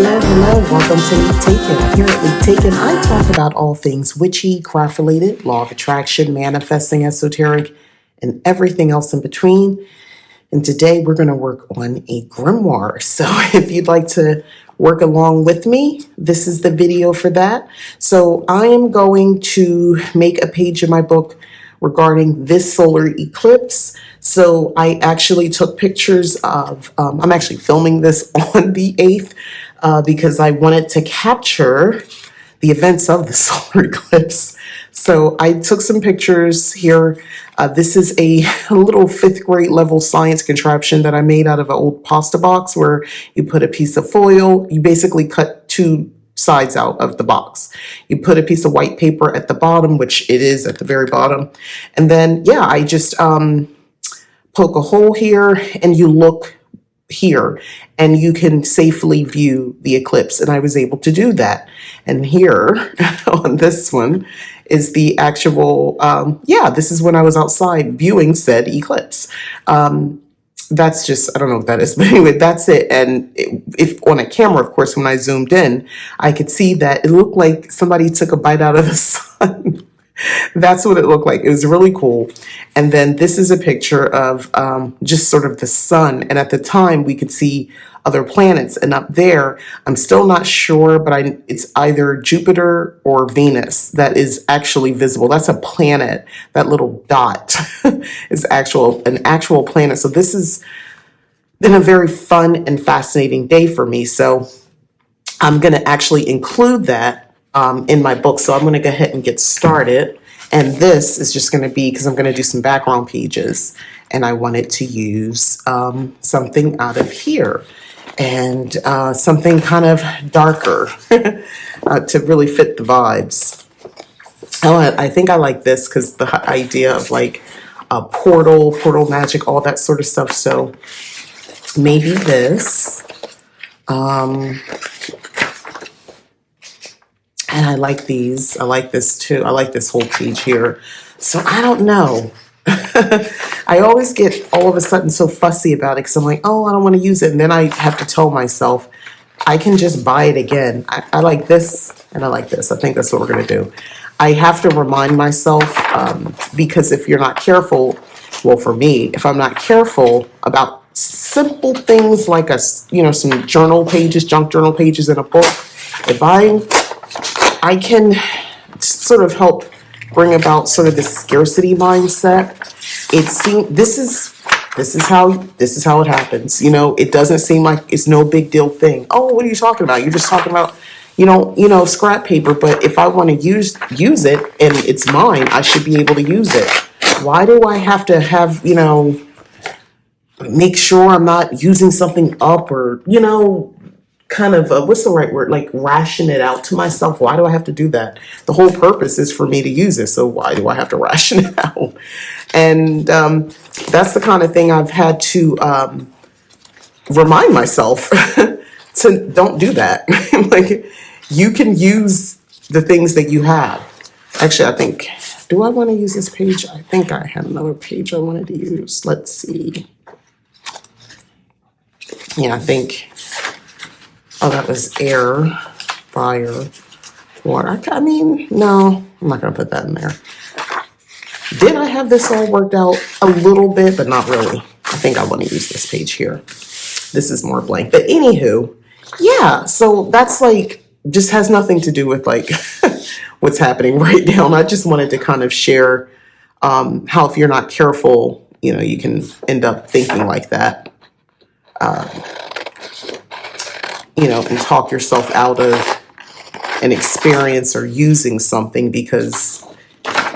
Hello, welcome to Leap Taken. Here at Leap Taken, I talk about all things witchy, craft related, law of attraction, manifesting, esoteric, and everything else in between. And today we're going to work on a grimoire. So if you'd like to work along with me, this is the video for that. So I am going to make a page in my book regarding this solar eclipse. So I actually took pictures of, I'm actually filming this on the 8th because I wanted to capture the events of the solar eclipse. So I took some pictures here. This is a little 5th grade level science contraption that I made out of an old pasta box where you put a piece of foil, you basically cut two sides out of the box. You put a piece of white paper at the bottom, which it is at the very bottom. And then, yeah, I just poke a hole here and you look here and you can safely view the eclipse. And I was able to do that. And here on this one is the actual, this is when I was outside viewing said eclipse. That's just, I don't know what that is, but anyway, that's it. And if on a camera, of course, when I zoomed in, I could see that it looked like somebody took a bite out of the sun. That's what it looked like. It was really cool. And then this is a picture of just sort of the sun. And at the time, we could see other planets. And up there, I'm still not sure, but it's either Jupiter or Venus that is actually visible. That's a planet. That little dot is an actual planet. So this has been a very fun and fascinating day for me. So I'm going to actually include that in my book. So I'm going to go ahead and get started. And this is just going to be, because I'm going to do some background pages, and I wanted to use something out of here and something kind of darker to really fit the vibes. Oh, I think I like this because the idea of like a portal magic, all that sort of stuff. So maybe this. And I like these. I like this too. I like this whole page here. So I don't know. I always get all of a sudden so fussy about it because I'm like, oh, I don't want to use it. And then I have to tell myself, I can just buy it again. I like this and I like this. I think that's what we're going to do. I have to remind myself because if you're not careful, well, for me, if I'm not careful about simple things like some journal pages, junk journal pages in a book, if I can sort of help bring about sort of the scarcity mindset. This is how it happens. It doesn't seem like it's no big deal thing. Oh, what are you talking about? You're just talking about, scrap paper. But if I want to use it and it's mine, I should be able to use it. Why do I have to have, make sure I'm not using something up or, kind of, what's the right word? Like ration it out to myself. Why do I have to do that? The whole purpose is for me to use it. So why do I have to ration it out? And that's the kind of thing I've had to remind myself to don't do that. Like you can use the things that you have. Actually, do I want to use this page? I think I had another page I wanted to use. Let's see. Yeah, that was air, fire, water. No, I'm not going to put that in there. Did I have this all worked out? A little bit, but not really. I think I want to use this page here. This is more blank. But anywho, yeah, so that's just has nothing to do with what's happening right now. And I just wanted to kind of share how if you're not careful, you can end up thinking like that. And talk yourself out of an experience or using something because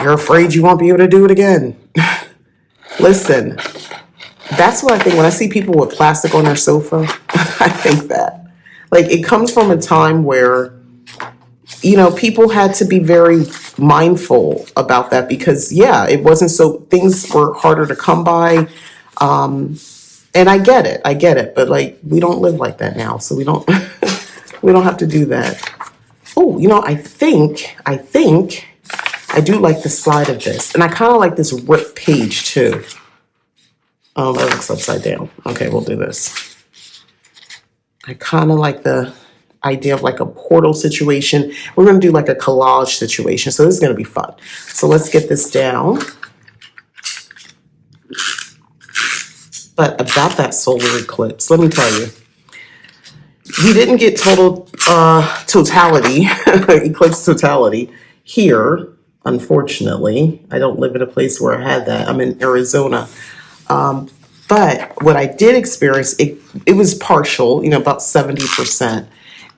you're afraid you won't be able to do it again. Listen, that's what I think when I see people with plastic on their sofa. I think that it comes from a time where, people had to be very mindful about that because, it wasn't things were harder to come by. And I get it, but we don't live like that now, so we don't we don't have to do that. Oh, I think I do like the side of this, and I kind of like this ripped page too. Oh, that looks upside down. Okay, we'll do this. I kind of like the idea of like a portal situation. We're going to do like a collage situation. So this is going to be fun. So let's get this down. But about that solar eclipse, let me tell you, we didn't get totality, eclipse totality here, unfortunately. I don't live in a place where I had that. I'm in Arizona. But what I did experience, it was partial, about 70%.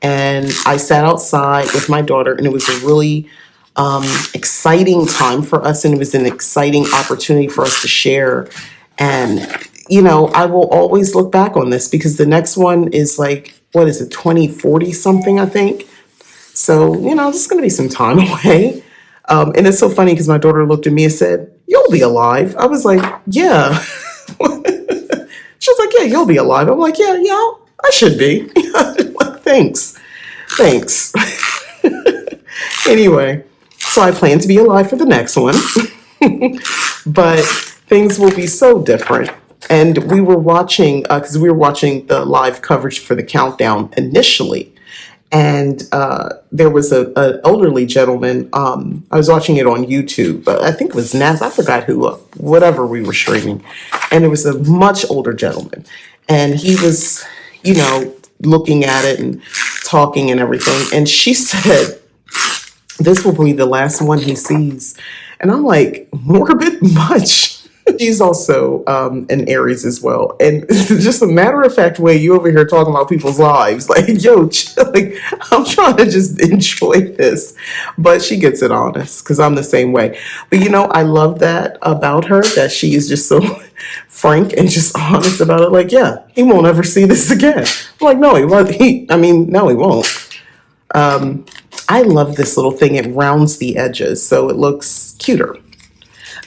And I sat outside with my daughter, and it was a really exciting time for us, and it was an exciting opportunity for us to share. And, I will always look back on this because the next one is like, what is it, 2040 something, I think. So, this is going to be some time away. And it's so funny because my daughter looked at me and said, "You'll be alive." I was like, "Yeah." She was like, "Yeah, you'll be alive." I'm like, "Yeah, I should be." Like, thanks. Anyway, so I plan to be alive for the next one. But things will be so different. And we were watching, because we were watching the live coverage for the countdown initially. And there was an elderly gentleman. I was watching it on YouTube. I think it was Nas. I forgot who, whatever we were streaming. And it was a much older gentleman. And he was, looking at it and talking and everything. And she said, this will be the last one he sees. And I'm like, morbid much. She's also an Aries as well. And just a matter of fact way, you over here talking about people's lives. Like, yo, chill. Like, I'm trying to just enjoy this. But she gets it honest because I'm the same way. But, I love that about her, that she is just so frank and just honest about it. Like, yeah, he won't ever see this again. I'm like, no, he won't. No, he won't. I love this little thing. It rounds the edges, so it looks cuter.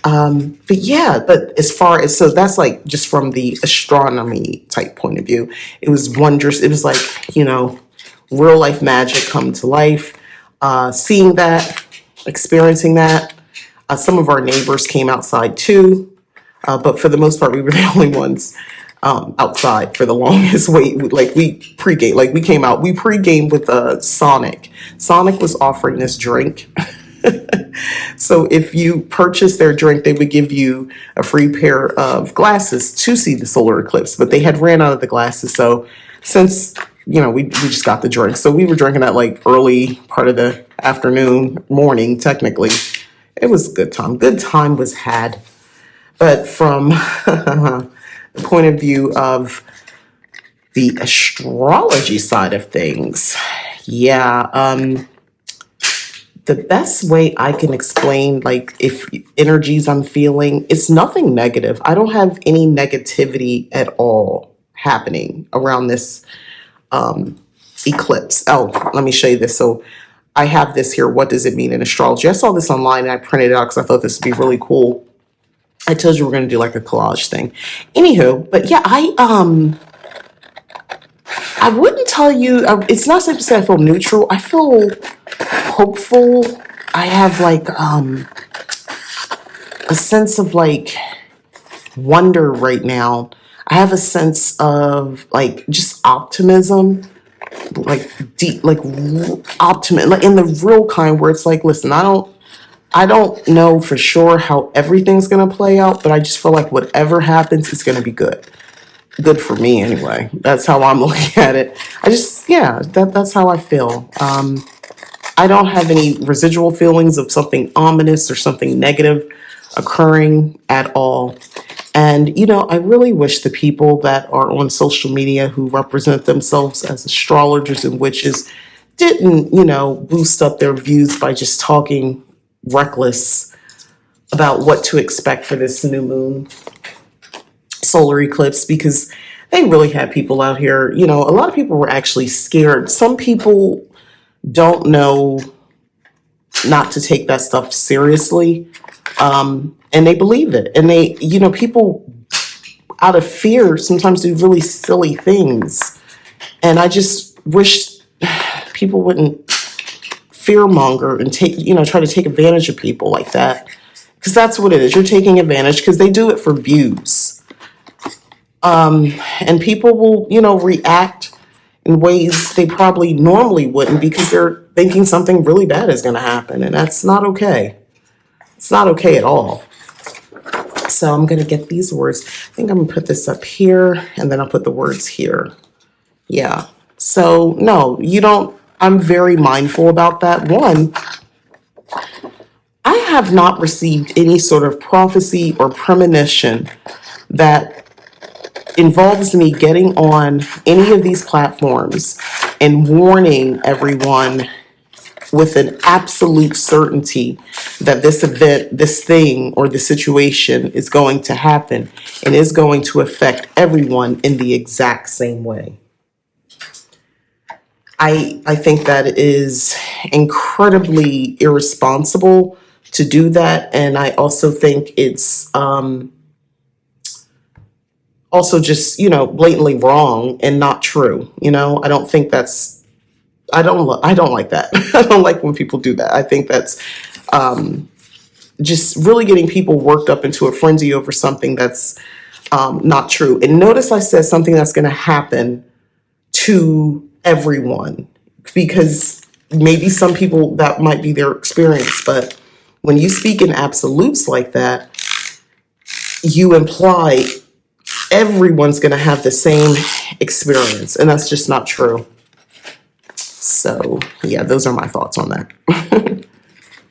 But as far as, so that's like just from the astronomy type point of view, it was wondrous. It was like, real life magic come to life. Seeing that, experiencing that. Some of our neighbors came outside too. But for the most part, we were the only ones outside for the longest wait. Like we came out, we pre-gamed with Sonic. Sonic was offering this drink. So if you purchased their drink, they would give you a free pair of glasses to see the solar eclipse. But they had ran out of the glasses. So since, we just got the drink. So we were drinking that like early part of the afternoon, morning, technically. It was a good time. Good time was had. But from the point of view of the astrology side of things, the best way I can explain, like, if energies I'm feeling, it's nothing negative. I don't have any negativity at all happening around this eclipse. Oh, let me show you this. So I have this here. What does it mean in astrology? I saw this online and I printed it out because I thought this would be really cool. I told you we're going to do like a collage thing. Anywho, but yeah, I wouldn't tell you, it's not safe to say I feel neutral. I feel hopeful. I have like a sense of like wonder right now. I have a sense of like just optimism, like deep, like optimism, like in the real kind where it's like, listen, I don't know for sure how everything's going to play out, but I just feel like whatever happens, it's going to be good. Good for me anyway. That's how I'm looking at it. That's how I feel. I don't have any residual feelings of something ominous or something negative occurring at all. And, I really wish the people that are on social media who represent themselves as astrologers and witches didn't, boost up their views by just talking reckless about what to expect for this new moon solar eclipse, because they really had people out here, a lot of people were actually scared. Some people don't know not to take that stuff seriously, and they believe it. And they, people out of fear sometimes do really silly things. And I just wish people wouldn't fearmonger and try to take advantage of people like that. Because that's what it is. You're taking advantage because they do it for views. And people will, react in ways they probably normally wouldn't because they're thinking something really bad is going to happen. And that's not okay. It's not okay at all. So I'm going to get these words. I think I'm going to put this up here and then I'll put the words here. Yeah. So no, you don't. I'm very mindful about that. One, I have not received any sort of prophecy or premonition that involves me getting on any of these platforms and warning everyone with an absolute certainty that this event, this thing, or the situation is going to happen and is going to affect everyone in the exact same way. I think that is incredibly irresponsible to do that. And I also think it's also just, blatantly wrong and not true. I don't think that's, I don't like that. I don't like when people do that. I think that's just really getting people worked up into a frenzy over something that's not true. And notice I said something that's going to happen to everyone, because maybe some people that might be their experience, but when you speak in absolutes like that, you imply everyone's going to have the same experience, and that's just not true. So yeah, those are my thoughts on that. Let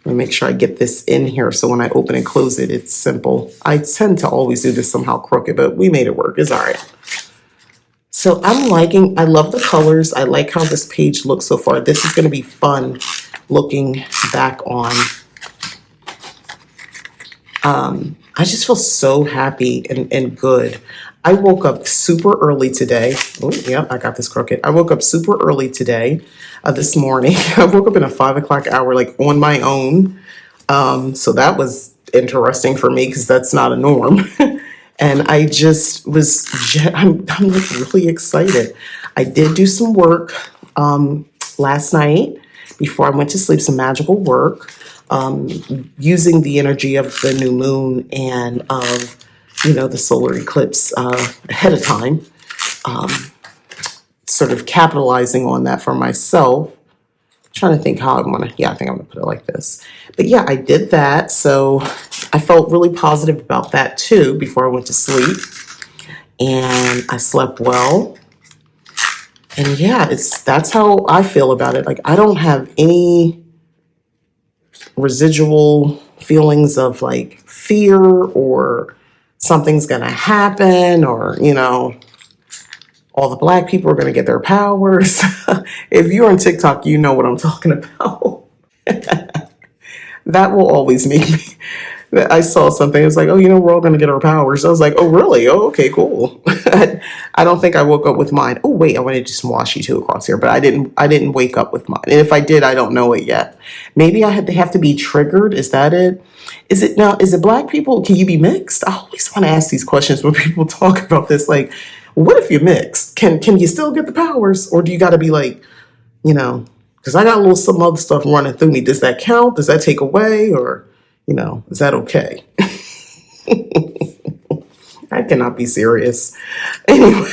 me make sure I get this in here so when I open and close it, it's simple. I tend to always do this somehow crooked, but we made it work. It's all right. So I love the colors. I like how this page looks so far. This is going to be fun looking back on. I just feel so happy and good. I woke up super early today. Oh, yeah, I got this crooked. I woke up super early today, this morning. I woke up in a 5 o'clock hour, like on my own. So that was interesting for me because that's not a norm. And I just was, I'm like really excited. I did do some work last night before I went to sleep, some magical work, using the energy of the new moon and of, the solar eclipse ahead of time, sort of capitalizing on that for myself. Trying to think how I'm gonna, I think I'm gonna put it like this. But yeah, I did that. So I felt really positive about that too before I went to sleep. And I slept well. And yeah, that's how I feel about it. Like I don't have any residual feelings of like fear or something's gonna happen or, all the black people are going to get their powers. If you're on TikTok, you know what I'm talking about. That will always make me. I saw something. It was like, oh, we're all going to get our powers. I was like, oh, really? Oh, okay, cool. I don't think I woke up with mine. Oh, wait, I wanted to just wash you two across here, but I didn't wake up with mine. And if I did, I don't know it yet. Maybe I have to be triggered. Is that it? Is it black people? Can you be mixed? I always want to ask these questions when people talk about this. Like, what if you're mixed? Can you still get the powers? Or do you got to be like, because I got a little some other stuff running through me. Does that count? Does that take away? Or, is that okay? I cannot be serious. Anyway.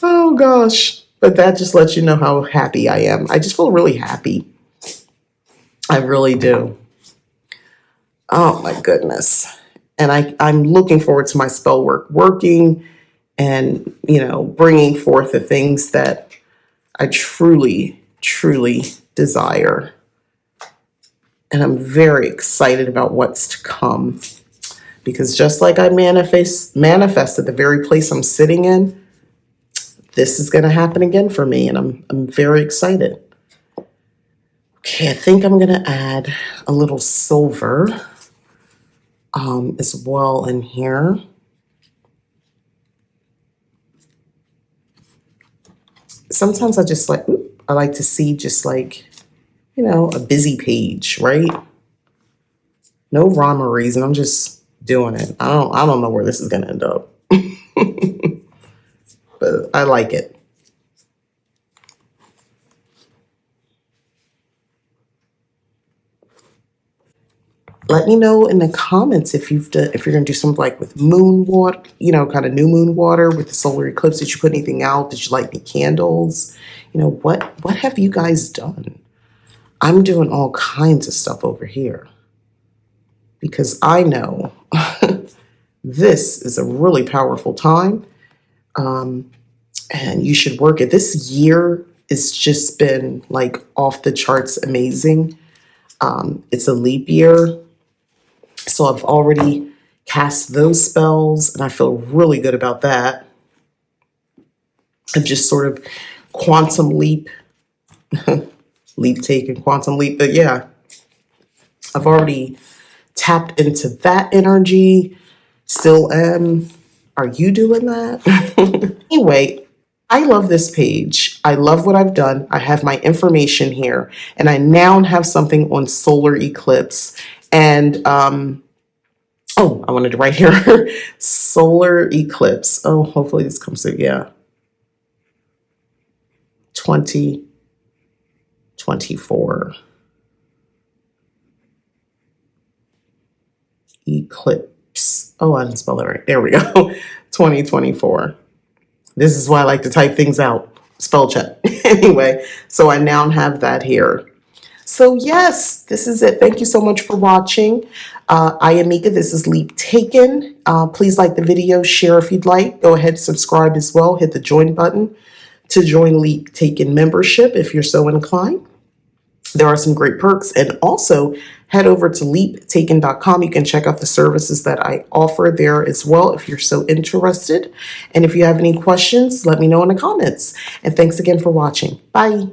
Oh, gosh. But that just lets you know how happy I am. I just feel really happy. I really do. Oh, my goodness. And I'm looking forward to my spell work working and, bringing forth the things that I truly, truly desire. And I'm very excited about what's to come. Because just like I manifested the very place I'm sitting in, this is going to happen again for me. And I'm very excited. Okay, I think I'm going to add a little silver as well in here. Sometimes I like to see just like, a busy page, right? No rhyme or reason. I'm just doing it. I don't know where this is going to end up. But I like it. Let me know in the comments if if you're gonna do something like with moon water, kind of new moon water with the solar eclipse. Did you put anything out? Did you light any candles? What have you guys done? I'm doing all kinds of stuff over here because I know this is a really powerful time, and you should work it. This year has just been like off the charts amazing. It's a leap year, so I've already cast those spells, and I feel really good about that. I've just sort of quantum leap, leap taken, quantum leap. But yeah, I've already tapped into that energy. Still am. Are you doing that? Anyway, I love this page. I love what I've done. I have my information here, and I now have something on solar eclipse. And oh, I wanted to write here solar eclipse. Oh, hopefully this comes through. Yeah, 2024 eclipse. Oh, I didn't spell it right. There we go. 2024. This is why I like to type things out. Spell check. Anyway, so I now have that here. So yes, this is it. Thank you so much for watching. I am Mika. This is Leap Taken. Please like the video, share if you'd like. Go ahead, subscribe as well. Hit the join button to join Leap Taken membership if you're so inclined. There are some great perks. And also head over to leaptaken.com. You can check out the services that I offer there as well if you're so interested. And if you have any questions, let me know in the comments. And thanks again for watching. Bye.